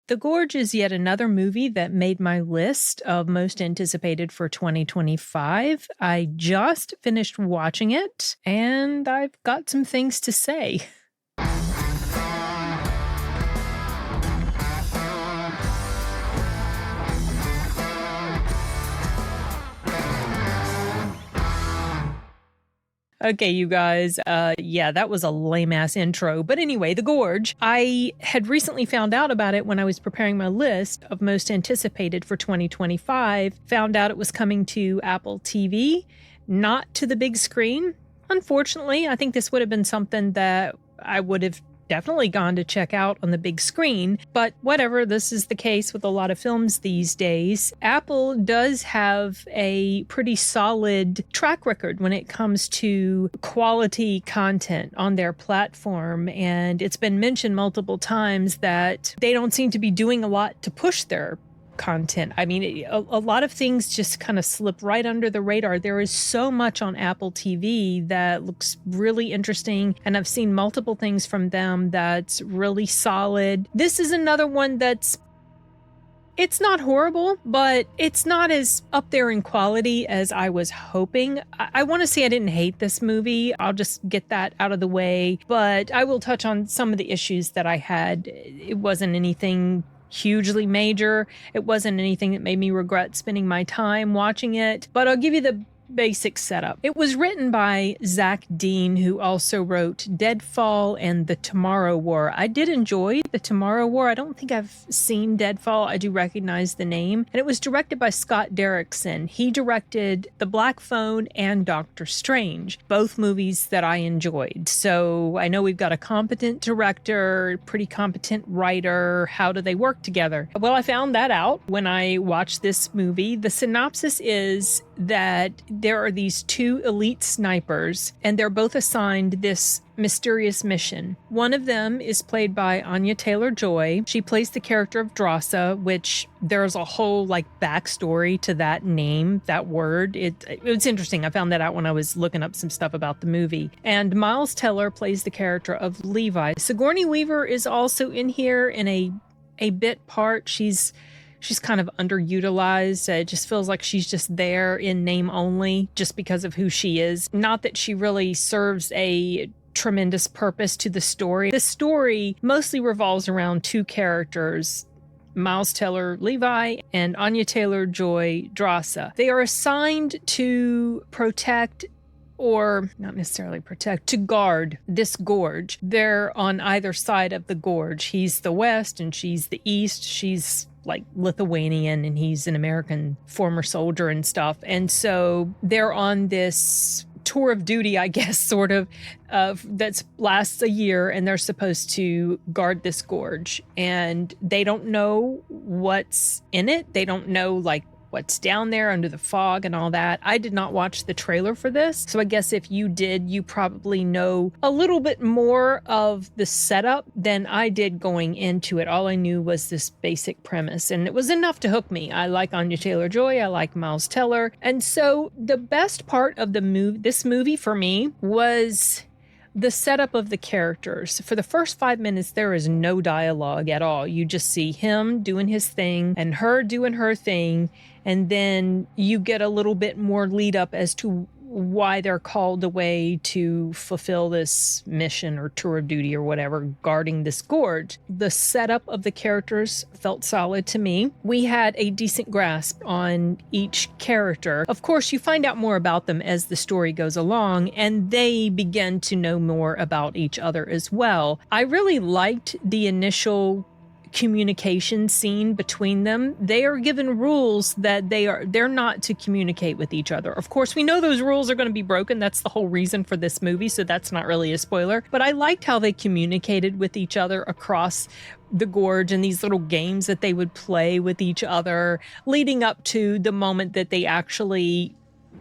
The Gorge is yet another movie that made my list of most anticipated for 2025. I just finished watching it, and I've got some things to say. Okay, you guys, yeah, that was a lame-ass intro. But anyway, The Gorge. I had recently found out about it when I was preparing my list of most anticipated for 2025. Found out it was coming to Apple TV, not to the big screen. Unfortunately, I think this would have been something that I would have definitely gone to check out on the big screen, but whatever, this is the case with a lot of films these days. Apple does have a pretty solid track record when it comes to quality content on their platform, and it's been mentioned multiple times that they don't seem to be doing a lot to push their content. I mean, a lot of things just kind of slip right under the radar. There is so much on Apple TV that looks really interesting, and I've seen multiple things from them that's really solid. This is another one it's not horrible, but it's not as up there in quality as I was hoping. I want to say I didn't hate this movie. I'll just get that out of the way, but I will touch on some of the issues that I had. It wasn't anything hugely major. It wasn't anything that made me regret spending my time watching it, but I'll give you the basic setup. It was written by Zach Dean, who also wrote Deadfall and The Tomorrow War. I did enjoy The Tomorrow War. I don't think I've seen Deadfall. I do recognize the name. And it was directed by Scott Derrickson. He directed The Black Phone and Doctor Strange, both movies that I enjoyed. So I know we've got a competent director, pretty competent writer. How do they work together? Well, I found that out when I watched this movie. The synopsis is that there are these two elite snipers, and they're both assigned this mysterious mission. One of them is played by Anya Taylor-Joy. She plays the character of Drassa, which there's a whole backstory to that name, that word. It's interesting. I found that out when I was looking up some stuff about the movie. And Miles Teller plays the character of Levi. Sigourney Weaver is also in here in a bit part. She's kind of underutilized. It just feels like she's just there in name only just because of who she is. Not that she really serves a tremendous purpose to the story. The story mostly revolves around two characters, Miles Teller, Levi, and Anya Taylor-Joy, Drassa. They are assigned to protect, or not necessarily protect, to guard this gorge. They're on either side of the gorge. He's the west and she's the east. She's Lithuanian and he's an American former soldier and stuff. And so they're on this tour of duty, I guess, sort of, that lasts a year, and they're supposed to guard this gorge. And they don't know what's in it. They don't know what's down there under the fog and all that. I did not watch the trailer for this, so I guess if you did, you probably know a little bit more of the setup than I did going into it. All I knew was this basic premise, and it was enough to hook me. I like Anya Taylor-Joy, I like Miles Teller, and so the best part of this movie for me was the setup of the characters. For the first 5 minutes, there is no dialogue at all. You just see him doing his thing and her doing her thing. And then you get a little bit more lead up as to why they're called away to fulfill this mission or tour of duty or whatever, guarding this gorge. The setup of the characters felt solid to me. We had a decent grasp on each character. Of course, you find out more about them as the story goes along, and they begin to know more about each other as well. I really liked the initial communication scene between them. They are given rules that they're not to communicate with each other. Of course, we know those rules are going to be broken. That's the whole reason for this movie, so that's not really a spoiler. But I liked how they communicated with each other across the gorge and these little games that they would play with each other leading up to the moment that they actually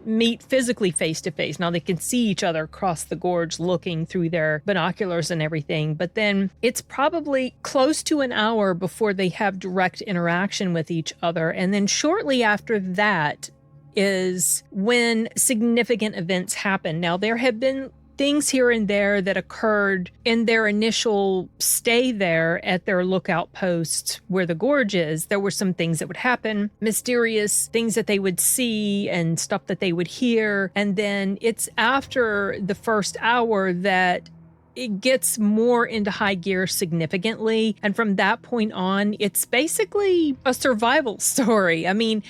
meet physically face to face. Now they can see each other across the gorge looking through their binoculars and everything, but then it's probably close to an hour before they have direct interaction with each other. And then shortly after that is when significant events happen. Now there things here and there that occurred in their initial stay there at their lookout post where the gorge is. There were some things that would happen, mysterious things that they would see and stuff that they would hear. And then it's after the first hour that it gets more into high gear significantly. And from that point on, it's basically a survival story. I mean,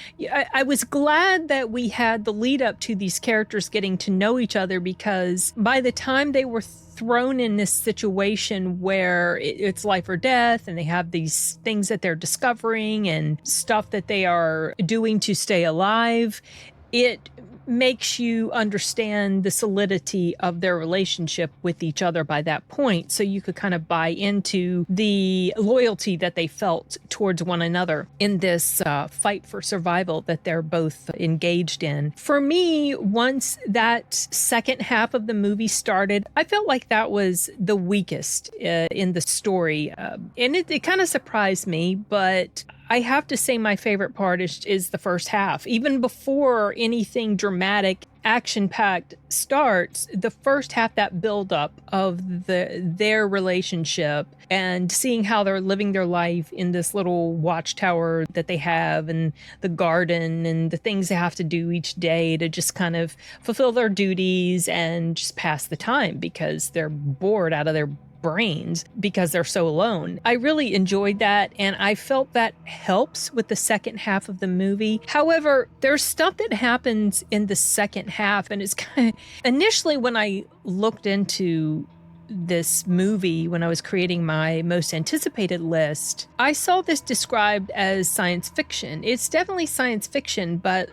I was glad that we had the lead up to these characters getting to know each other, because by the time they were thrown in this situation where it's life or death, and they have these things that they're discovering and stuff that they are doing to stay alive, it makes you understand the solidity of their relationship with each other by that point. So you could kind of buy into the loyalty that they felt towards one another in this fight for survival that they're both engaged in. For me, once that second half of the movie started, I felt like that was the weakest in the story. And it kind of surprised me, but I have to say my favorite part is the first half. Even before anything dramatic, action-packed starts, the first half, that buildup of their relationship and seeing how they're living their life in this little watchtower that they have, and the garden and the things they have to do each day to just kind of fulfill their duties and just pass the time because they're bored out of their brains because they're so alone. I really enjoyed that, and I felt that helps with the second half of the movie. However, there's stuff that happens in the second half, and it's kind of, initially when I looked into this movie, when I was creating my most anticipated list, I saw this described as science fiction. It's definitely science fiction, but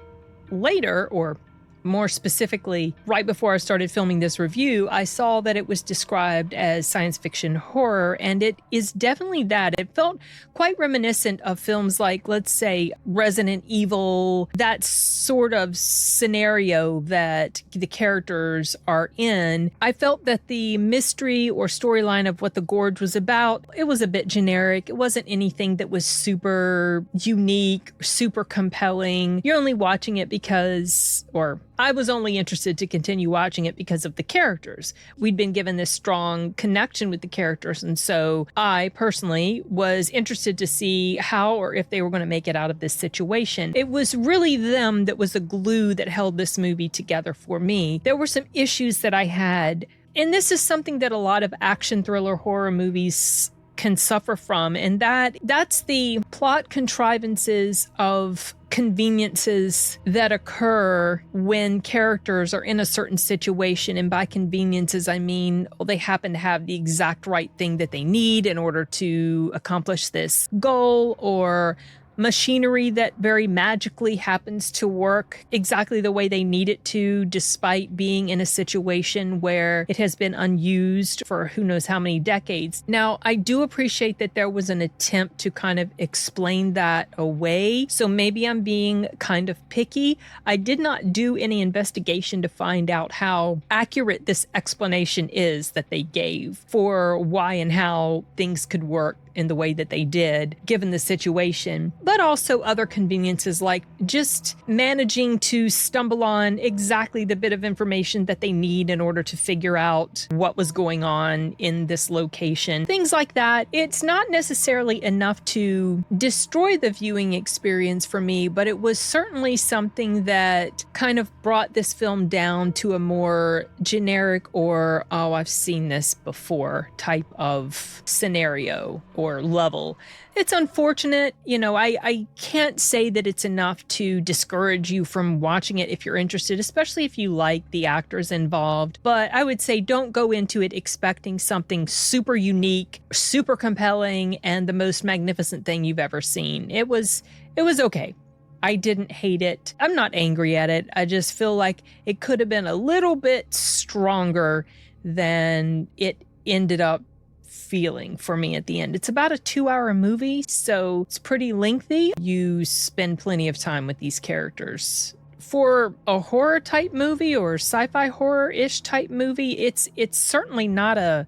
later, or more specifically, right before I started filming this review, I saw that it was described as science fiction horror, and it is definitely that. It felt quite reminiscent of films like, let's say, Resident Evil, that sort of scenario that the characters are in. I felt that the mystery or storyline of what the gorge was about, it was a bit generic. It wasn't anything that was super unique, super compelling. You're only watching it because, or I was only interested to continue watching it because of the characters. We'd been given this strong connection with the characters, and so I personally was interested to see how or if they were going to make it out of this situation. It was really them that was the glue that held this movie together for me. There were some issues that I had, and this is something that a lot of action thriller horror movies can suffer from, and that's the plot contrivances of conveniences that occur when characters are in a certain situation. And by conveniences, I mean, they happen to have the exact right thing that they need in order to accomplish this goal, or machinery that very magically happens to work exactly the way they need it to, despite being in a situation where it has been unused for who knows how many decades. Now, I do appreciate that there was an attempt to kind of explain that away, so maybe I'm being kind of picky. I did not do any investigation to find out how accurate this explanation is that they gave for why and how things could work in the way that they did, given the situation, but also other conveniences like just managing to stumble on exactly the bit of information that they need in order to figure out what was going on in this location. Things like that. It's not necessarily enough to destroy the viewing experience for me, but it was certainly something that kind of brought this film down to a more generic or, oh, I've seen this before type of scenario or level. It's unfortunate. I can't say that it's enough to discourage you from watching it if you're interested, especially if you like the actors involved. But I would say don't go into it expecting something super unique, super compelling, and the most magnificent thing you've ever seen. It was okay. I didn't hate it. I'm not angry at it. I just feel like it could have been a little bit stronger than it ended up feeling for me at the end. It's about a 2-hour movie, so it's pretty lengthy. You spend plenty of time with these characters. For a horror type movie or sci-fi horror-ish type movie, it's certainly not a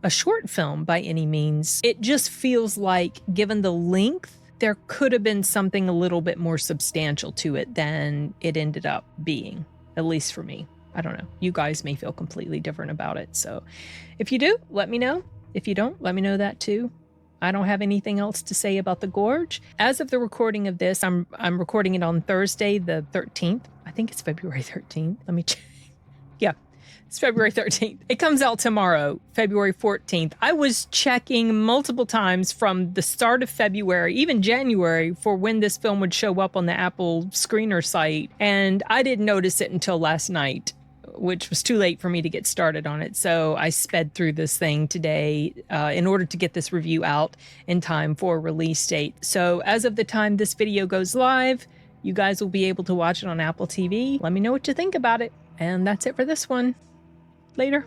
short film by any means. It just feels like, given the length, there could have been something a little bit more substantial to it than it ended up being, at least for me. I don't know. You guys may feel completely different about it. So if you do, let me know. If you don't, let me know that too. I don't have anything else to say about the gorge. As of the recording of this, I'm recording it on Thursday, the 13th. I think it's February 13th. Let me check. Yeah, it's February 13th. It comes out tomorrow, February 14th. I was checking multiple times from the start of February, even January, for when this film would show up on the Apple screener site. And I didn't notice it until last night, which was too late for me to get started on it. So I sped through this thing today in order to get this review out in time for release date. So as of the time this video goes live, you guys will be able to watch it on Apple TV. Let me know what you think about it. And that's it for this one. Later.